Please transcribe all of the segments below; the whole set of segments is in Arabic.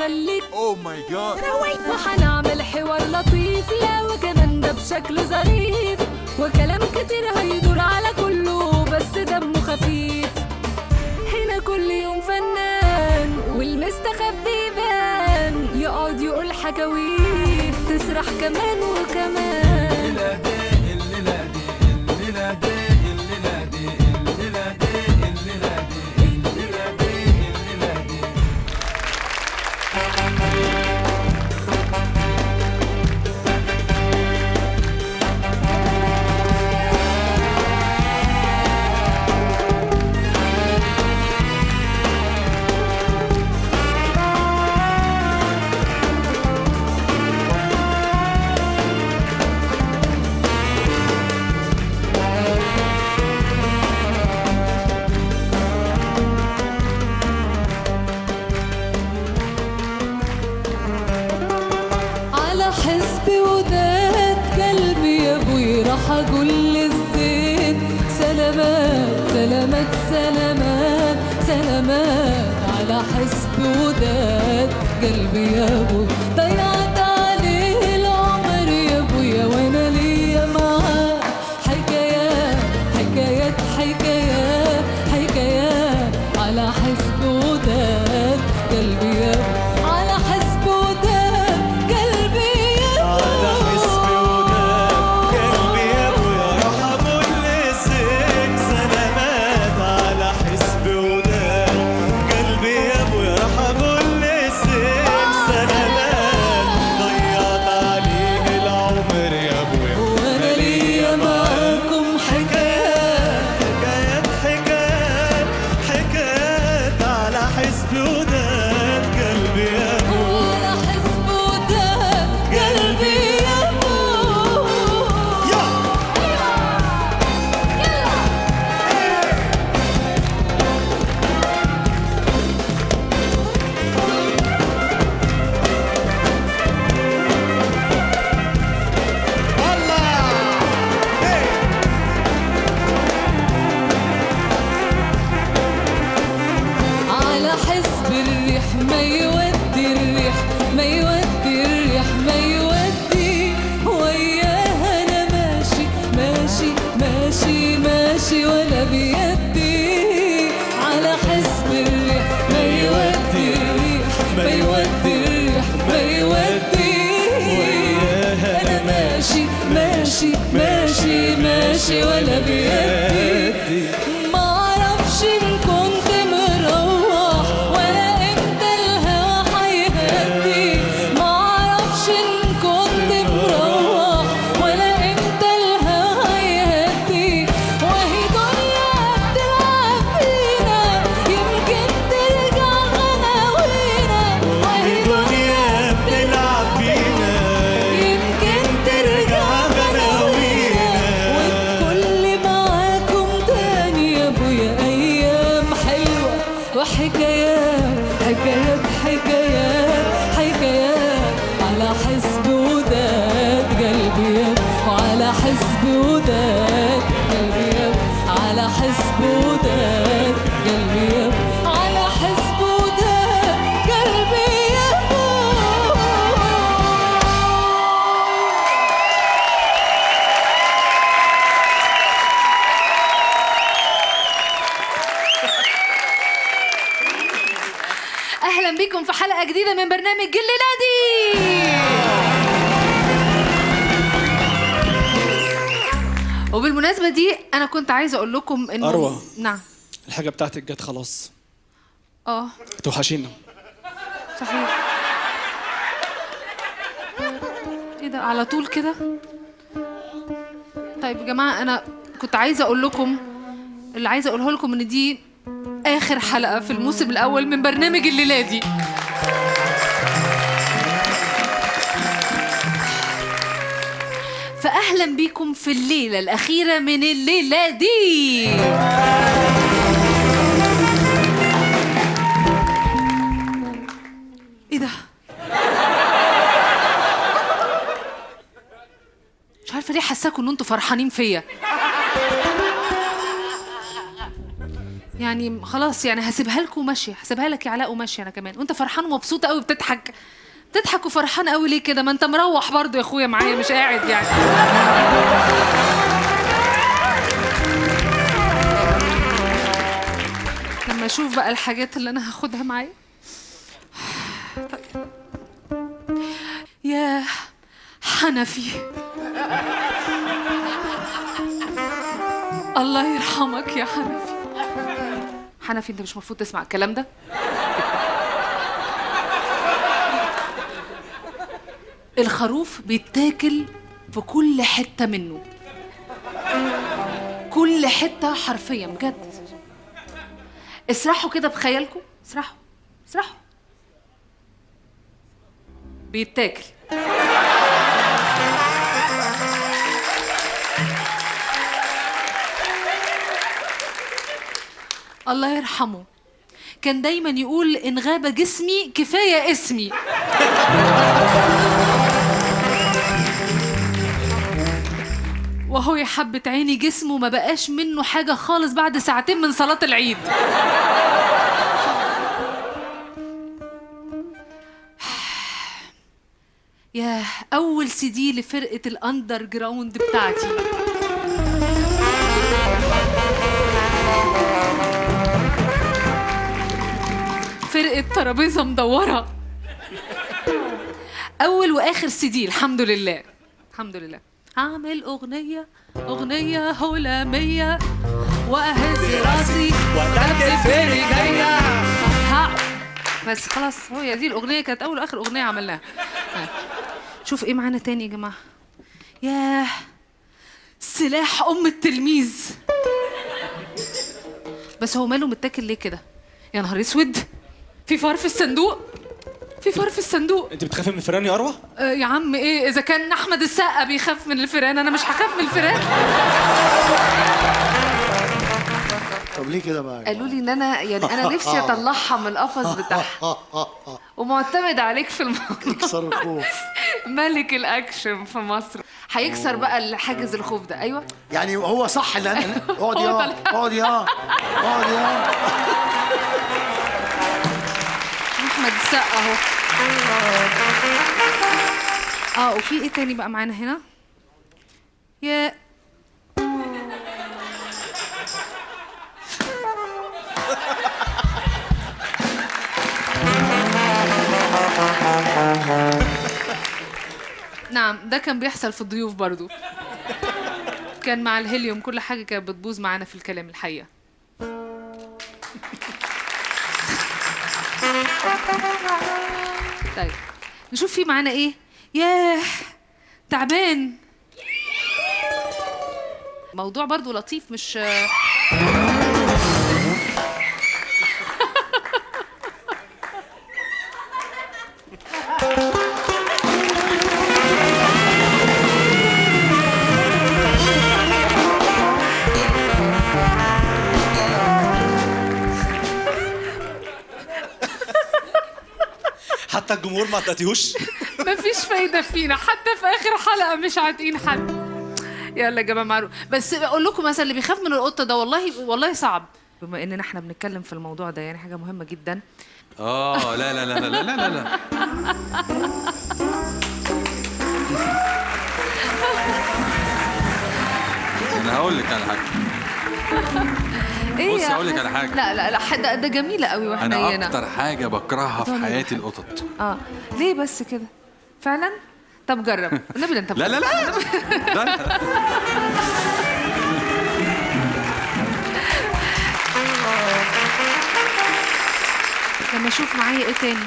وخليك اوه ماي جاد. وحنعمل حوار لطيف، لا وكمان ده بشكل ظريف، وكلام كتير هيدور على كله بس دمه خفيف. هنا كل يوم فنان والمستخبي يبان، يقعد يقول حكاويه تسرح كمان وكمان. أقول للزين سلامات سلامات سلامات سلامات على حسب وداد قلبي يا أبو. ضيعت عليه العمر يا أبويا وأنا ليا معاه حكايات حكايات حكايات حكايات على حسب وداد قلبي يا أبو. ولا بيدي على حسب الريح ما يودي الريح ما يودي الريح ما يودي وياها أنا ماشي ماشي ماشي ماشي ولا بيدي. ما أعرفش إن كنت مروح ولا إمتى الهوا حيهدي. ما أعرفش إن كنت مروح ولا إمتى الهوا حيهدي. حكايات حكايات حكايات حكايات على حسب وداد قلبي وعلى حسب وداد قلبي على حسب وداد قلبي على حسب وداد قلبي. أهلا بكم في حلقة جديدة من برنامج الليلادي. وبالمناسبة دي أنا كنت عايزة أقول لكم إنه أروى. نعم الحاجة بتاعتك جت خلاص. توحشينا. صحيح. إيه ده على طول كده؟ طيب يا جماعة أنا كنت عايزة أقول لكم اللي عايزة أقوله لكم إن دي آخر حلقة في الموسم الأول من برنامج الليلادي. فأهلا بكم في الليلة الأخيرة من الليلادي. إيه ده؟ مش عارفة ليه حاساكم إن أنتوا فرحانين فيا. يعني خلاص يعني هسيبها لكم وماشيه، هسيبها لك يا علاء وماشيه انا كمان. وانت فرحان ومبسوط قوي بتضحك وفرحان قوي ليه كده؟ ما انت مروح برضه يا اخويا معايا مش قاعد يعني. لما اشوف بقى الحاجات اللي انا هاخدها معايا. طيب. يا حنفي، الله يرحمك يا حنفي. حنفي انت مش المفروض تسمع الكلام ده. الخروف بيتاكل في كل حتة منه، كل حتة حرفيا بجد. اسرحوا كده بخيالكم، اسرحوا بيتاكل. الله يرحمه كان دايما يقول إن غاب جسمي كفاية اسمي. وهو يا حبة عيني جسمه ما بقاش منه حاجة خالص بعد ساعتين من صلاة العيد. يا أول CD لفرقة الأندر جراوند بتاعتي. فرقة ترابيزة مدورة. أول وآخر CD الحمد لله. هعمل أغنية هلامية وأهز راسي وأبدأ في رجليا. بس خلاص هي دي الأغنية كانت أول وآخر أغنية عملناها. شوف إيه معانا تاني يا جماعة. ياه سلاح أم التلميذ. بس هو ماله متاكل ليه كده؟ يا نهار اسود، في فار في الصندوق. انت بتخافي من الفيران يا اروى؟ يا عم ايه، اذا كان احمد السقا بيخاف من الفيران انا مش هخاف من الفيران. طب ليه كده بقى؟ قالوا لي ان انا نفسي اطلعها من القفص بتاعها ومعتمد عليك في الموضوع. يكسر الخوف. ملك الاكشن في مصر هيكسر بقى الحاجز الخوف ده. ايوه يعني هو صح اللي انا اقعد يا احمد السقا اهو. وفي ايه تاني بقى معانا هنا؟ يا نعم ده كان بيحصل في الضيوف برضو. كان مع الهيليوم كل حاجة كانت بتبوظ معانا في الكلام الحقيقة. طيب نشوف في معانا ايه. ياه تعبان. موضوع برضو لطيف مش حتى الجمهور ما تعطيهوش. مفيش فايدة فينا حتى في آخر حلقة مش عاتقين حد. يلا يا جماعة معروف. بس أقول لكم مثلا اللي بيخاف من القطة ده والله صعب. بما إننا إحنا بنتكلم في الموضوع ده يعني حاجة مهمة جدا. لا لا لا لا لا لا لا. أنا هقول لك على حاجة. إيه بص هقول لك على حاجة. لا ده جميلة قوي وحنينة. أنا أكتر حاجة بكرهها في حياتي القطط. ليه بس كده؟ فعلا؟ طب جرب النبي ده أنت لا لا لا. لما أشوف معايا إيه تاني؟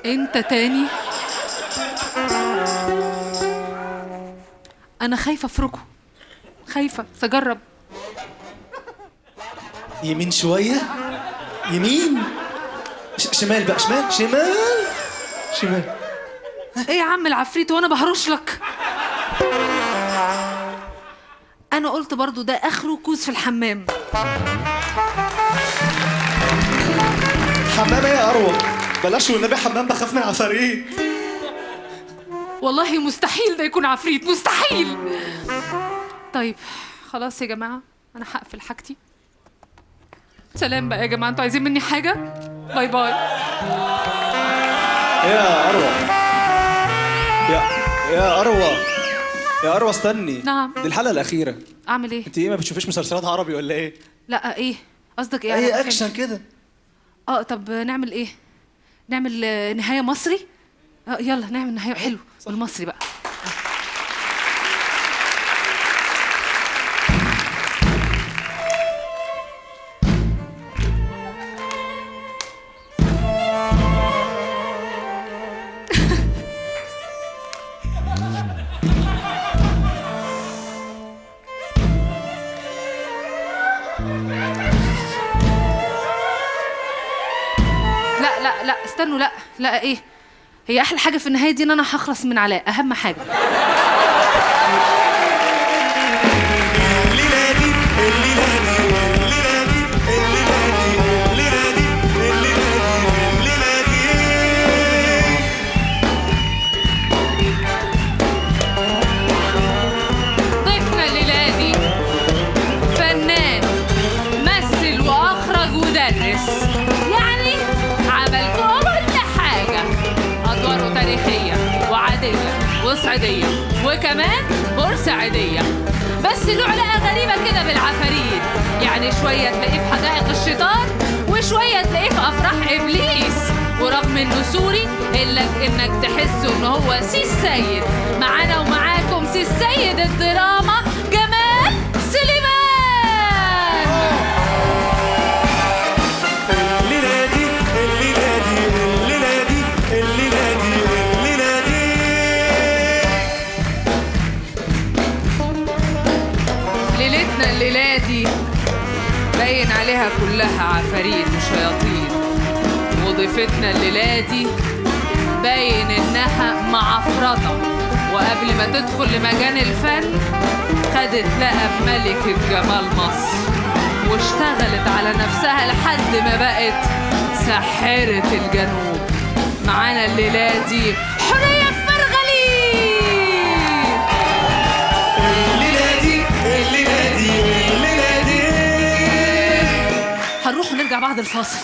أنت تاني؟ أنا خايفة أفركه، خايفة أجرب. يمين شوية، يمين شمال بقى، شمال. ايه يا عم العفريت وانا بهرش لك؟ انا قلت برضو ده اخره كوز في الحمام. حمام ايه يا اروى؟ بلاش والنبي حمام، بخاف من عفاريت. والله مستحيل ده يكون عفريت، مستحيل. طيب خلاص يا جماعة انا هقفل حاجتي سلام بقى يا جماعه، انتوا عايزين مني حاجه؟ باي باي. يا اروى، يا اروى، يا اروى استني. نعم. دي الحلقه الاخيره. اعمل ايه؟ انت ايه ما بتشوفيش مسلسلات عربي ولا ايه؟ لا ايه قصدك ايه؟ اي اكشن كده. طب نعمل ايه؟ نعمل نهايه مصري؟ يلا نعمل نهايه حلو بالمصري بقى. لا استنوا، لا ايه هي احلى حاجه في النهايه دي؟ ان انا هخلص من علاء، اهم حاجه. ضيفنا الليله دي فنان، مثل واخرج ودرس، يعني عمل كل حاجة. أدواره تاريخية وعادية وصعيدية وكمان بورسعيدية، بس له علاقة غريبة كده بالعفاريت. يعني شوية تلاقيه في حدائق الشيطان وشوية تلاقيه في أفراح إبليس. ورغم إنه سوري إلا إنك تحسه إنه هو سي السيد. معانا ومعاكم سي السيد الدراما جمال سليمان. ليلتنا الليلة دي باين عليها كلها عفاريت وشياطين، وضيفتنا الليلة دي باين إنها معفرطة، وقبل ما تدخل لمجال الفن خدت لقب ملكة جمال مصر، واشتغلت على نفسها لحد ما بقت ساحرة الجنوب. معانا الليلة دي حورية فرغلي. الليلة دي هنروح ونرجع بعد الفاصل.